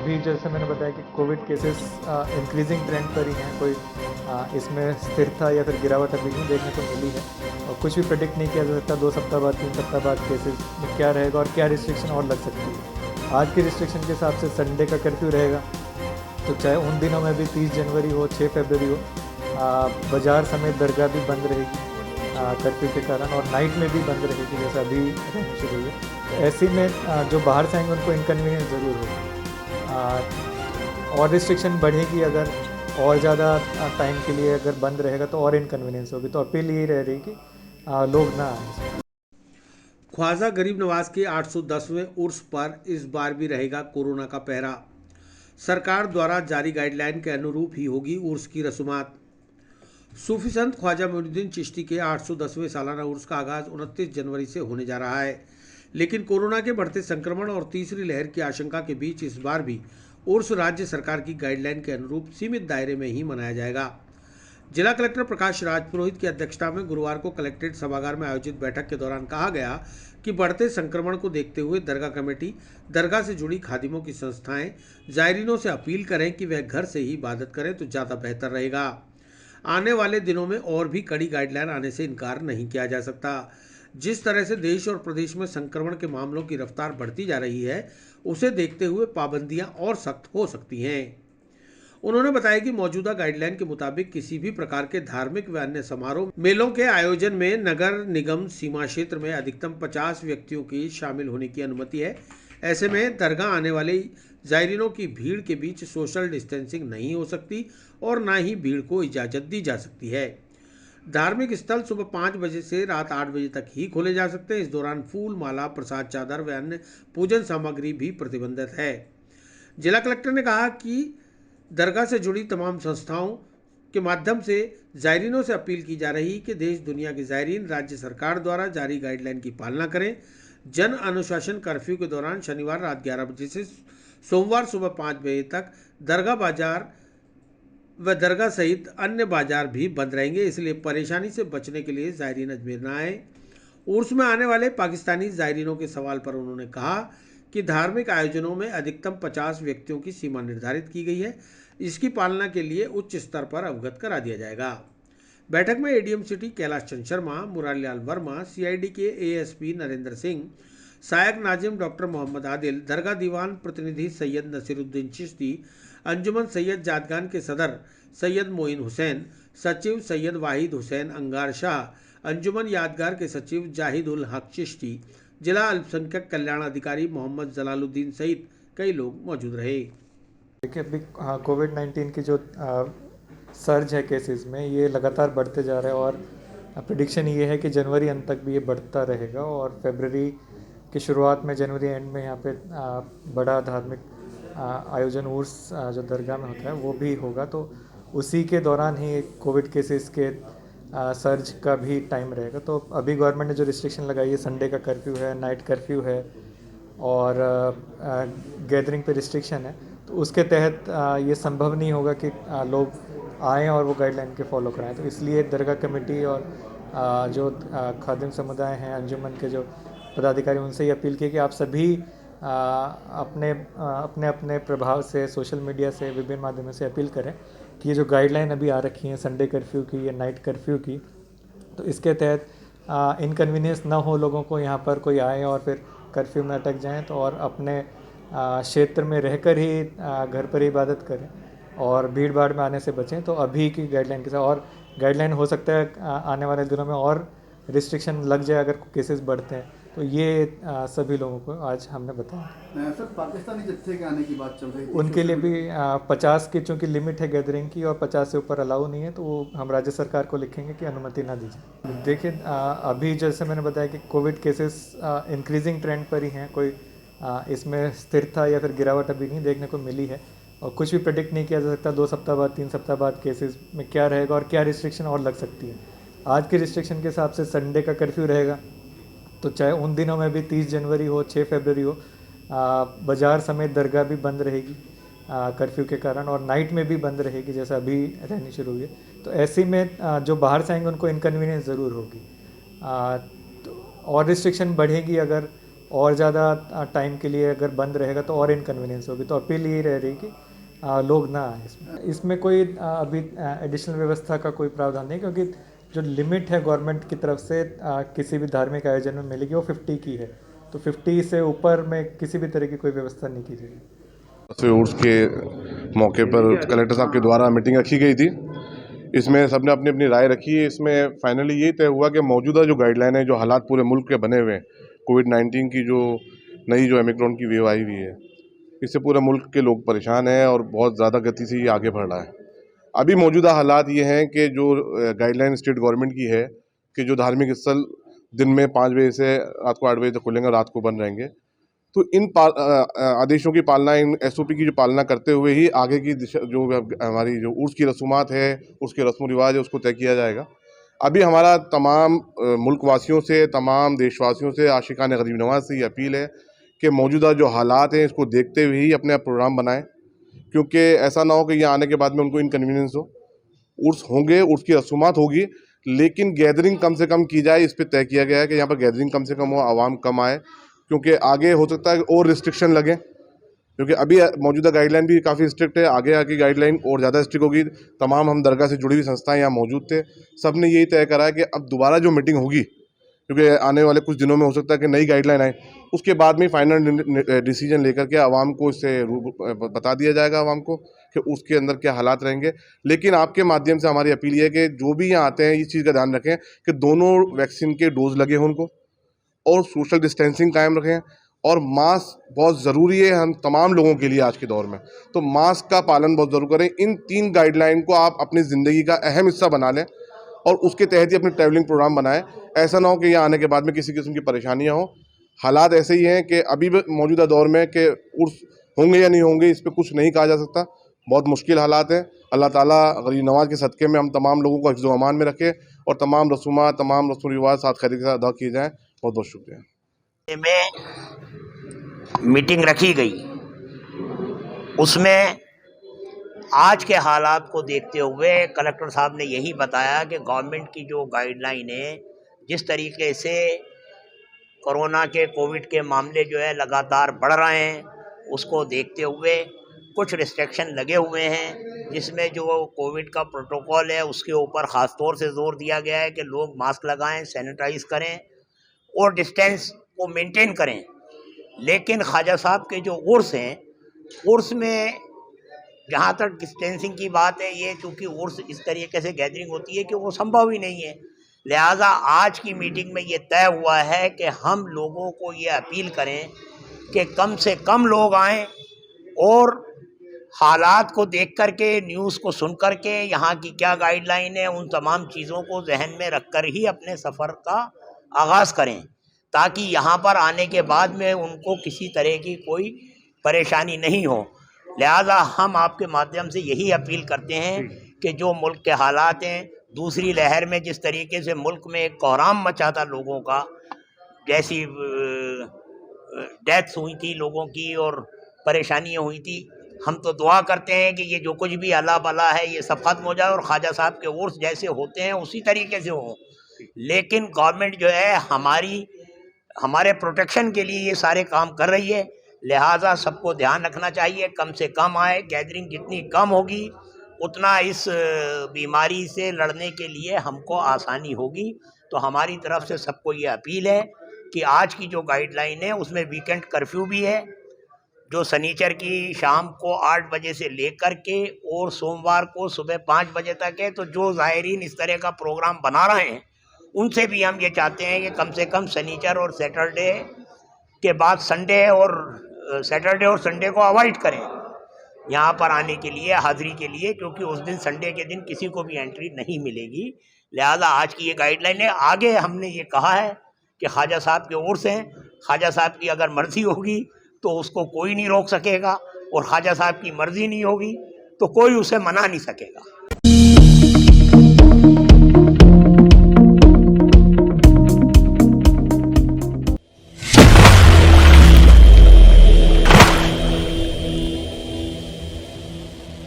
अभी जैसे मैंने बताया कि कोविड केसेस इंक्रीजिंग ट्रेंड पर ही हैं, कोई इसमें स्थिरता या फिर गिरावट अभी नहीं देखने को मिली है और कुछ भी प्रेडिक्ट नहीं किया जा सकता 2 सप्ताह बाद 3 सप्ताह बाद केसेस में क्या रहेगा और क्या रिस्ट्रिक्शन और लग सकती है। आज के रिस्ट्रिक्शन के हिसाब से संडे का कर्फ्यू रहेगा, तो चाहे उन दिनों में भी 30 जनवरी हो 6 फरवरी हो, बाज़ार समेत दरगाह भी बंद रहेगी कर्फ्यू के कारण, और नाइट में भी बंद रहेगी जैसा अभी रहनी शुरू हुई है। तो ऐसे में जो बाहर से आएंगे उनको इनकन्वीनियंस ज़रूर होगी और रिस्ट्रिक्शन बढ़ेगी अगर और ज़्यादा टाइम के लिए अगर बंद रहेगा तो और इनकन्वीनियंस होगी। तो अपील यही रह रही कि लोग ना आए। ख्वाजा गरीब नवाज के 810वें उर्स पर इस बार भी रहेगा कोरोना का पहरा। सरकार द्वारा जारी गाइडलाइन के अनुरूप ही होगी उर्स की रसूमात। सूफी संत ख्वाजा मोइनुद्दीन चिश्ती के 810वें सालाना उर्स का आगाज 29 जनवरी से होने जा रहा है, लेकिन कोरोना के बढ़ते संक्रमण और तीसरी लहर की आशंका के बीच इस बार भी उर्स राज्य सरकार की गाइडलाइन के अनुरूप सीमित दायरे में ही मनाया जाएगा। जिला कलेक्टर प्रकाश राज पुरोहित की अध्यक्षता में गुरुवार को कलेक्ट्रेट सभागार में आयोजित बैठक के दौरान कहा गया कि बढ़ते संक्रमण को देखते हुए दरगाह कमेटी, दरगाह से जुड़ी खादिमों की संस्थाएं जायरीनों से अपील करें कि वह घर से ही इबादत करें तो ज़्यादा बेहतर रहेगा। आने वाले दिनों में और भी कड़ी गाइडलाइन आने से इनकार नहीं किया जा सकता। जिस तरह से देश और प्रदेश में संक्रमण के मामलों की रफ्तार बढ़ती जा रही है, उसे देखते हुए पाबंदियां और सख्त हो सकती हैं। उन्होंने बताया कि मौजूदा गाइडलाइन के मुताबिक किसी भी प्रकार के धार्मिक व अन्य समारोह मेलों के आयोजन में नगर निगम सीमा क्षेत्र में अधिकतम 50 व्यक्तियों की शामिल होने की अनुमति है। ऐसे में दरगाह आने वाले जायरीनों की भीड़ के बीच सोशल डिस्टेंसिंग नहीं हो सकती और न ही भीड़ को इजाज़त दी जा सकती है। धार्मिक स्थल सुबह 5 बजे से रात 8 बजे तक ही खोले जा सकते हैं। इस दौरान फूल, माला, प्रसाद, चादर व अन्य पूजन सामग्री भी प्रतिबंधित है। जिला कलेक्टर ने कहा कि दरगाह से जुड़ी तमाम संस्थाओं के माध्यम से जायरीनों से अपील की जा रही कि देश दुनिया के जायरीन राज्य सरकार द्वारा जारी गाइडलाइन की पालना करें। जन अनुशासन कर्फ्यू के दौरान शनिवार रात 11 बजे से सोमवार सुबह 5 बजे तक दरगाह बाजार व दरगाह सहित अन्य बाजार भी बंद रहेंगे, इसलिए परेशानी से बचने के लिए जायरीन अजमेर न आए। उर्स में आने वाले पाकिस्तानी जायरीनों के सवाल पर उन्होंने कहा कि धार्मिक आयोजनों में अधिकतम 50 व्यक्तियों की सीमा निर्धारित की गई है। इसकी पालना के लिए उच्च स्तर पर अवगत करा दिया जाएगा। बैठक में ADM city Kailash Chand Sharma, Murarilal Verma, CID के एएसपी नरेंद्र सिंह, सहायक नाजिम डॉक्टर मोहम्मद आदिल, दरगाह दीवान प्रतिनिधि सैयद नसीरुद्दीन चिश्ती, अंजुमन सैयद जादगान के सदर सैयद मोइन हुसैन, सचिव सैयद वाहिद हुसैन अंगार शाह, अंजुमन यादगार के सचिव जाहिद उल हक चिश्ती, जिला अल्पसंख्यक कल्याण अधिकारी मोहम्मद जलालुद्दीन सहित कई लोग मौजूद रहे। देखिए अभी कोविड-19 की जो सर्ज है केसेस में, ये लगातार बढ़ते जा रहे हैं और प्रिडिक्शन ये है कि जनवरी अंत तक भी ये बढ़ता रहेगा और फरवरी की शुरुआत में, जनवरी एंड में यहाँ पे बड़ा धार्मिक आयोजन उर्स जो दरगाह में होता है वो भी होगा। तो उसी के दौरान ही कोविड केसेस के सर्ज का भी टाइम रहेगा। तो अभी गवर्नमेंट ने जो रिस्ट्रिक्शन लगाई है, संडे का कर्फ्यू है, नाइट कर्फ्यू है और गैदरिंग पे रिस्ट्रिक्शन है, तो उसके तहत ये संभव नहीं होगा कि लोग आएँ और वो गाइडलाइन के फॉलो कराएं। तो इसलिए दरगाह कमेटी और जो खादिम समुदाय हैं, अंजुमन के जो पदाधिकारी, उनसे ये अपील की कि आप सभी अपने अपने अपने प्रभाव से, सोशल मीडिया से, विभिन्न माध्यमों से अपील करें कि ये जो गाइडलाइन अभी आ रखी हैं संडे कर्फ्यू की या नाइट कर्फ्यू की, तो इसके तहत इनकन्वीनियंस ना हो लोगों को, यहाँ पर कोई आए और फिर कर्फ्यू में अटक जाएं, तो और अपने क्षेत्र में रहकर ही घर पर ही इबादत करें और भीड़ भाड़ में आने से बचें। तो अभी की गाइडलाइन के साथ, और गाइडलाइन हो सकता है आने वाले दिनों में और रिस्ट्रिक्शन लग जाए अगर केसेस बढ़ते हैं। तो ये सभी लोगों को आज हमने बताया। सर, पाकिस्तानी जत्थे के आने की बात चल रही थी, उनके लिए भी 50 की चूँकि लिमिट है गैदरिंग की और 50 से ऊपर अलाउ नहीं है, तो वो हम राज्य सरकार को लिखेंगे कि अनुमति ना दी जाए। देखिए अभी जैसे मैंने बताया कि कोविड केसेस इंक्रीजिंग ट्रेंड पर ही हैं, कोई इसमें स्थिरता या फिर गिरावट अभी नहीं देखने को मिली है और कुछ भी प्रेडिक्ट नहीं किया जा सकता 2 सप्ताह बाद 3 सप्ताह बाद केसेस में क्या रहेगा और क्या रिस्ट्रिक्शन और लग सकती है। आज के रिस्ट्रिक्शन के हिसाब से संडे का कर्फ्यू रहेगा, तो चाहे उन दिनों में भी 30 जनवरी हो 6 फरवरी हो, बाज़ार समेत दरगाह भी बंद रहेगी कर्फ्यू के कारण, और नाइट में भी बंद रहेगी जैसा अभी रहनी शुरू हुई है। तो ऐसे में जो बाहर से आएंगे उनको इनकन्वीनियंस ज़रूर होगी तो और रिस्ट्रिक्शन बढ़ेगी अगर और ज़्यादा टाइम के लिए अगर बंद रहेगा तो और इनकन्वीनियंस होगी। तो अपील यही रह रही कि लोग ना आए इसमें कोई अभी एडिशनल व्यवस्था का कोई प्रावधान नहीं, क्योंकि जो लिमिट है गवर्नमेंट की तरफ से किसी भी धार्मिक आयोजन में मिलेगी वो 50 की है। तो 50 से ऊपर में किसी भी तरह की कोई व्यवस्था नहीं की जाएगी। उर्स के मौके पर कलेक्टर साहब के द्वारा मीटिंग रखी गई थी। इसमें सबने अपनी अपनी राय रखी है। इसमें फाइनली यही तय हुआ कि मौजूदा जो गाइडलाइन है, जो हालात पूरे मुल्क के बने हुए हैं, कोविड-19 की जो नई जो ओमिक्रॉन की वेव आई हुई है, इससे पूरे मुल्क के लोग परेशान हैं और बहुत ज़्यादा गति से ये आगे बढ़ रहा है। अभी मौजूदा हालात ये हैं कि जो गाइडलाइन स्टेट गवर्नमेंट की है कि जो धार्मिक स्थल दिन में 5 बजे से रात को 8 बजे तक खुलेंगे, रात को बंद रहेंगे। तो इन आदेशों की पालना, इन SOP की जो पालना करते हुए ही आगे की दिशा जो हमारी जो उर्स की रसूमात है, उसके रस्म रिवाज है, उसको तय किया जाएगा। अभी हमारा तमाम मुल्कवासियों से, तमाम देशवासियों से, आशिकान गरीब नवाज से ये अपील है कि मौजूदा जो हालात हैं इसको देखते हुए ही अपने प्रोग्राम बनाएं, क्योंकि ऐसा ना हो कि यहाँ आने के बाद में उनको इनकन्वीनियंस हो। उर्स होंगे, उर्स की रसूमात होगी, लेकिन गैदरिंग कम से कम की जाए। इस पर तय किया गया है कि यहाँ पर गैदरिंग कम से कम हो, आवाम कम आए, क्योंकि आगे हो सकता है और रिस्ट्रिक्शन लगे, क्योंकि अभी मौजूदा गाइडलाइन भी काफ़ी स्ट्रिक्ट है। आगे आके गाइडलाइन और ज़्यादा स्ट्रिक्ट होगी। तमाम हम दरगाह से जुड़ी हुई संस्थाएं यहाँ मौजूद थे, सब ने यही तय करा है कि अब दोबारा जो मीटिंग होगी, क्योंकि आने वाले कुछ दिनों में हो सकता है कि नई गाइडलाइन आए, उसके बाद में फाइनल डिसीजन लेकर के आवाम को इससे बता दिया जाएगा आवाम को कि उसके अंदर क्या हालात रहेंगे। लेकिन आपके माध्यम से हमारी अपील है कि जो भी यहाँ आते हैं इस चीज़ का ध्यान रखें कि दोनों वैक्सीन के डोज लगे हों उनको, और सोशल डिस्टेंसिंग कायम रखें, और मास्क बहुत ज़रूरी है हम तमाम लोगों के लिए आज के दौर में। तो मास्क का पालन बहुत ज़रूर करें। इन 3 गाइडलाइन को आप अपनी ज़िंदगी का अहम हिस्सा बना लें और उसके तहत ही अपने ट्रैवलिंग प्रोग्राम बनाएं। ऐसा ना हो कि यहाँ आने के बाद में किसी किस्म की परेशानियाँ हों। हालात ऐसे ही हैं कि अभी भी मौजूदा दौर में कि उर्स होंगे या नहीं होंगे, इस पर कुछ नहीं कहा जा सकता। बहुत मुश्किल हालात हैं। अल्लाह ताला गरीब नवाज के सदक़े में हम तमाम लोगों को हिफ्ज़ व अमान में रखे और तमाम रसूमात, तमाम रस्म रिवाज साथ खैरियत के साथ अदा किए जाएँ। बहुत बहुत शुक्रिया। में मीटिंग रखी गई, उसमें आज के हालात को देखते हुए कलेक्टर साहब ने यही बताया कि गवर्नमेंट की जो गाइडलाइन है, जिस तरीके से कोरोना के कोविड के मामले जो है लगातार बढ़ रहे हैं, उसको देखते हुए कुछ रिस्ट्रिक्शन लगे हुए हैं, जिसमें जो कोविड का प्रोटोकॉल है उसके ऊपर ख़ास तौर से जोर दिया गया है कि लोग मास्क लगाएं, सैनिटाइज करें और डिस्टेंस को मेंटेन करें। लेकिन ख्वाजा साहब के जो उर्स हैं, उर्स में जहाँ तक डिस्टेंसिंग की बात है, ये चूँकि उर्स इस तरीके से गैदरिंग होती है कि वो संभव ही नहीं है। लिहाजा आज की मीटिंग में ये तय हुआ है कि हम लोगों को ये अपील करें कि कम से कम लोग आएँ और हालात को देख कर के, न्यूज़ को सुन कर के, यहाँ की क्या गाइडलाइन है, उन तमाम चीज़ों को जहन में रख कर ही अपने सफ़र का आगाज़ करें, ताकि यहाँ पर आने के बाद में उनको किसी तरह की कोई परेशानी नहीं हो। लिहाजा हम आपके माध्यम से यही अपील करते हैं कि जो मुल्क के हालात हैं, दूसरी लहर में जिस तरीके से मुल्क में एक कोहराम मचा था लोगों का, जैसी डेथ्स हुई थी लोगों की और परेशानियाँ हुई थी, हम तो दुआ करते हैं कि ये जो कुछ भी अला बला है ये सब खत्म हो जाए और ख्वाजा साहब के उर्स जैसे होते हैं उसी तरीके से हो। लेकिन गवर्नमेंट जो है हमारे प्रोटेक्शन के लिए ये सारे काम कर रही है। लिहाजा सबको ध्यान रखना चाहिए, कम से कम आए। गैदरिंग जितनी कम होगी उतना इस बीमारी से लड़ने के लिए हमको आसानी होगी। तो हमारी तरफ से सबको ये अपील है कि आज की जो गाइडलाइन है उसमें वीकेंड कर्फ्यू भी है, जो शनिचर की शाम को 8 बजे से लेकर के और सोमवार को सुबह 5 बजे तक है। तो जो ज़ायरीन इस तरह का प्रोग्राम बना रहे हैं उनसे भी हम ये चाहते हैं कि कम से कम शनिचर और सैटरडे के बाद सैटरडे और संडे को अवॉइड करें यहाँ पर आने के लिए, हाज़िरी के लिए, क्योंकि उस दिन संडे के दिन किसी को भी एंट्री नहीं मिलेगी। लिहाजा आज की ये गाइडलाइन है। आगे हमने ये कहा है कि ख्वाजा साहब के उर्स हैं, ख्वाजा साहब की अगर मर्ज़ी होगी तो उसको कोई नहीं रोक सकेगा, और ख्वाजा साहब की मर्ज़ी नहीं होगी तो कोई उसे मना नहीं सकेगा।